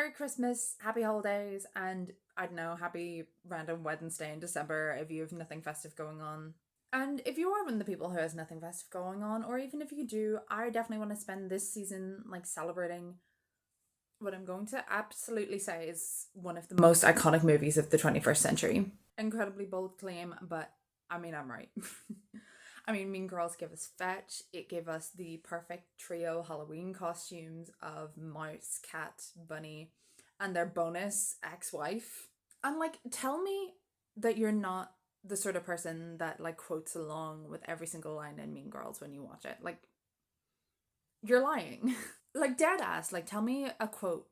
Merry Christmas, happy holidays, and I don't know, happy random Wednesday in December if you have nothing festive going on. And if you are one of the people who has nothing festive going on, or even if you do, I definitely want to spend this season like celebrating what I'm going to absolutely say is one of the most iconic movies of the 21st century. Incredibly bold claim, but I mean, I'm right. I mean, Mean Girls gave us Fetch. It gave us the perfect trio Halloween costumes of Mouse, Cat, Bunny, and their bonus ex-wife. And like, tell me that you're not the sort of person that like quotes along with every single line in Mean Girls when you watch it. Like, you're lying. Like, dead ass. Like, tell me a quote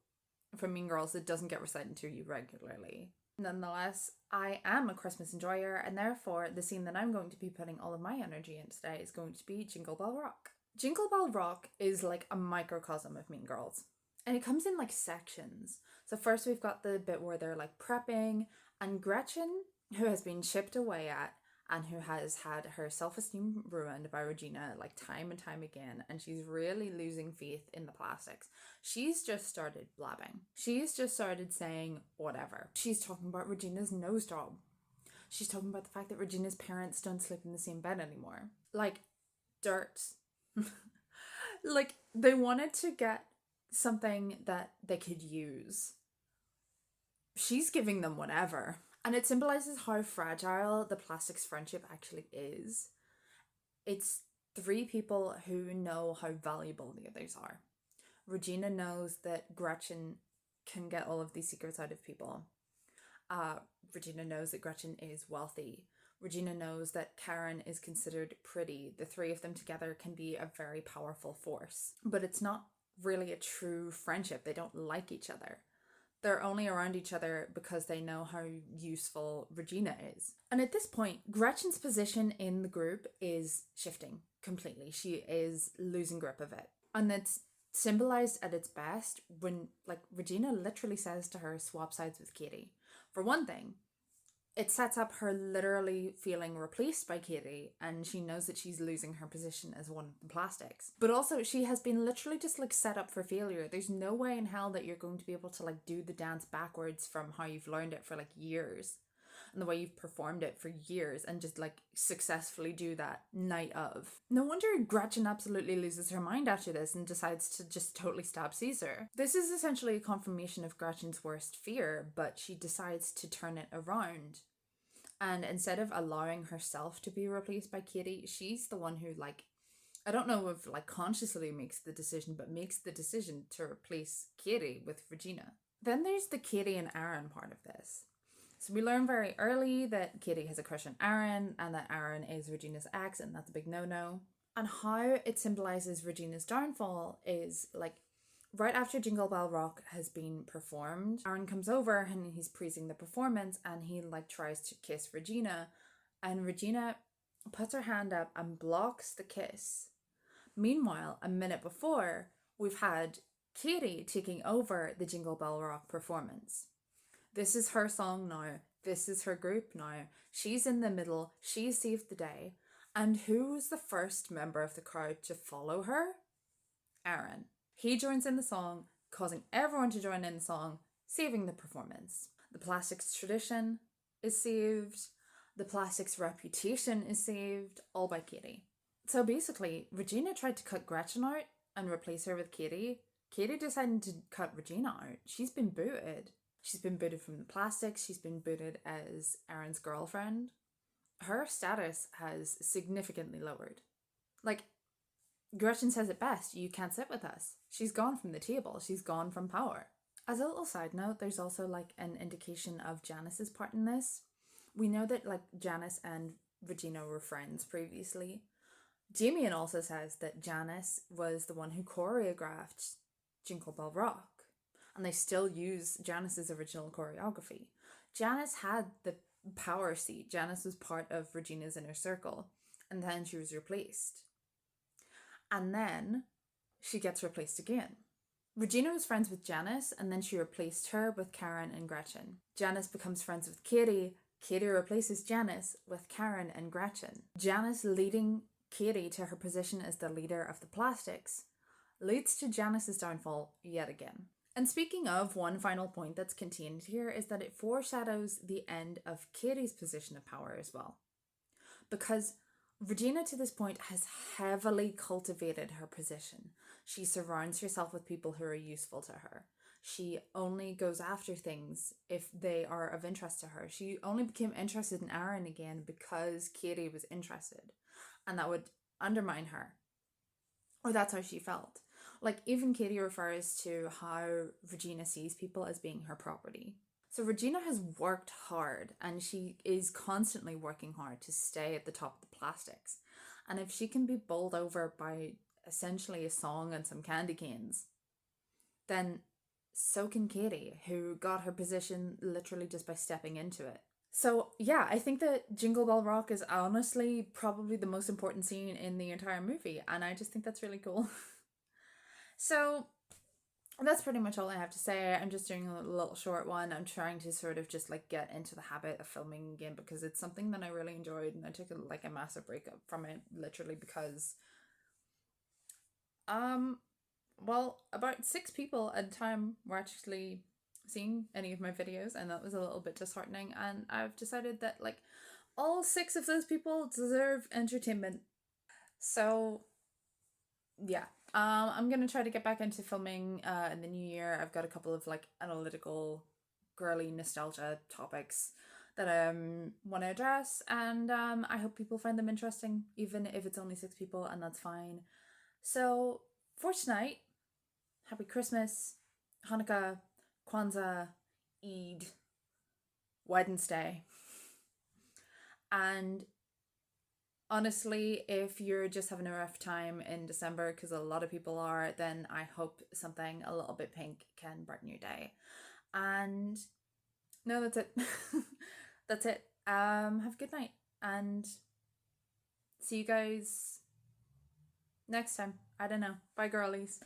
from Mean Girls that doesn't get recited to you regularly. Nonetheless, I am a Christmas enjoyer, and therefore the scene that I'm going to be putting all of my energy in today is going to be Jingle Bell Rock. Jingle Bell Rock is like a microcosm of Mean Girls, and it comes in like sections. So first we've got the bit where they're like prepping, and Gretchen, who has been chipped away at and who has had her self-esteem ruined by Regina like time and time again, and she's really losing faith in the plastics. She's just started blabbing. She's just started saying whatever. She's talking about Regina's nose job. She's talking about the fact that Regina's parents don't sleep in the same bed anymore. Like, dirt. Like, they wanted to get something that they could use. She's giving them whatever. And it symbolizes how fragile the plastics friendship actually is. It's three people who know how valuable the others are. Regina knows that Gretchen can get all of these secrets out of people. Regina knows that Gretchen is wealthy. Regina knows that Karen is considered pretty. The three of them together can be a very powerful force. But it's not really a true friendship. They don't like each other. They're only around each other because they know how useful Regina is. And at this point, Gretchen's position in the group is shifting completely. She is losing grip of it. And it's symbolized at its best when, like, Regina literally says to her, swap sides with Katie. For one thing, it sets up her literally feeling replaced by Katie, and she knows that she's losing her position as one of the plastics. But also, she has been literally just like set up for failure. There's no way in hell that you're going to be able to like do the dance backwards from how you've learned it for like years and the way you've performed it for years and just like successfully do that night of. No wonder Gretchen absolutely loses her mind after this and decides to just totally stab Caesar. This is essentially a confirmation of Gretchen's worst fear, but she decides to turn it around. And instead of allowing herself to be replaced by Katie, she's the one who, like, I don't know if like consciously makes the decision, but makes the decision to replace Katie with Regina. Then there's the Katie and Aaron part of this. So we learn very early that Katie has a crush on Aaron and that Aaron is Regina's ex, and that's a big no-no. And how it symbolizes Regina's downfall is like right after Jingle Bell Rock has been performed, Aaron comes over and he's praising the performance and he like tries to kiss Regina, and Regina puts her hand up and blocks the kiss. Meanwhile, a minute before, we've had Katie taking over the Jingle Bell Rock performance. This is her song now. This is her group now. She's in the middle. She saved the day. And who was the first member of the crowd to follow her? Aaron. He joins in the song, causing everyone to join in the song, saving the performance. The plastics tradition is saved. The plastics reputation is saved, all by Katie. So basically, Regina tried to cut Gretchen out and replace her with Katie. Katie decided to cut Regina out. She's been booted. She's been booted from the plastics. She's been booted as Aaron's girlfriend. Her status has significantly lowered. Like, Gretchen says it best, you can't sit with us. She's gone from the table. She's gone from power. As a little side note, there's also like an indication of Janice's part in this. We know that like Janice and Regina were friends previously. Damien also says that Janice was the one who choreographed Jingle Bell Rock, and they still use Janice's original choreography. Janice had the power seat. Janice was part of Regina's inner circle, and then she was replaced. And then she gets replaced again. Regina was friends with Janice, and then she replaced her with Karen and Gretchen. Janice becomes friends with Katie. Katie replaces Janice with Karen and Gretchen. Janice leading Katie to her position as the leader of the plastics leads to Janice's downfall yet again. And speaking of, one final point that's contained here is that it foreshadows the end of Katie's position of power as well. Because Regina to this point has heavily cultivated her position. She surrounds herself with people who are useful to her. She only goes after things if they are of interest to her. She only became interested in Aaron again because Katie was interested. And that would undermine her. Or that's how she felt. Like, even Katie refers to how Regina sees people as being her property. So Regina has worked hard, and she is constantly working hard to stay at the top of the plastics. And if she can be bowled over by essentially a song and some candy canes, then so can Katie, who got her position literally just by stepping into it. So yeah, I think that Jingle Bell Rock is honestly probably the most important scene in the entire movie, and I just think that's really cool. So that's pretty much all I have to say. I'm just doing a little short one. I'm trying to sort of just like get into the habit of filming again because it's something that I really enjoyed, and I took a massive break up from it literally because well, about 6 people at a time were actually seeing any of my videos, and that was a little bit disheartening, and I've decided that like all 6 of those people deserve entertainment. So yeah, I'm gonna try to get back into filming in the new year. I've got a couple of like analytical, girly nostalgia topics that I want to address, and I hope people find them interesting, even if it's only 6 people, and that's fine. So for tonight, happy Christmas, Hanukkah, Kwanzaa, Eid, Wednesday, and honestly, if you're just having a rough time in December, because a lot of people are, then I hope something a little bit pink can brighten your day. And no, that's it. That's it. Have a good night, and see you guys next time. I don't know. Bye, girlies.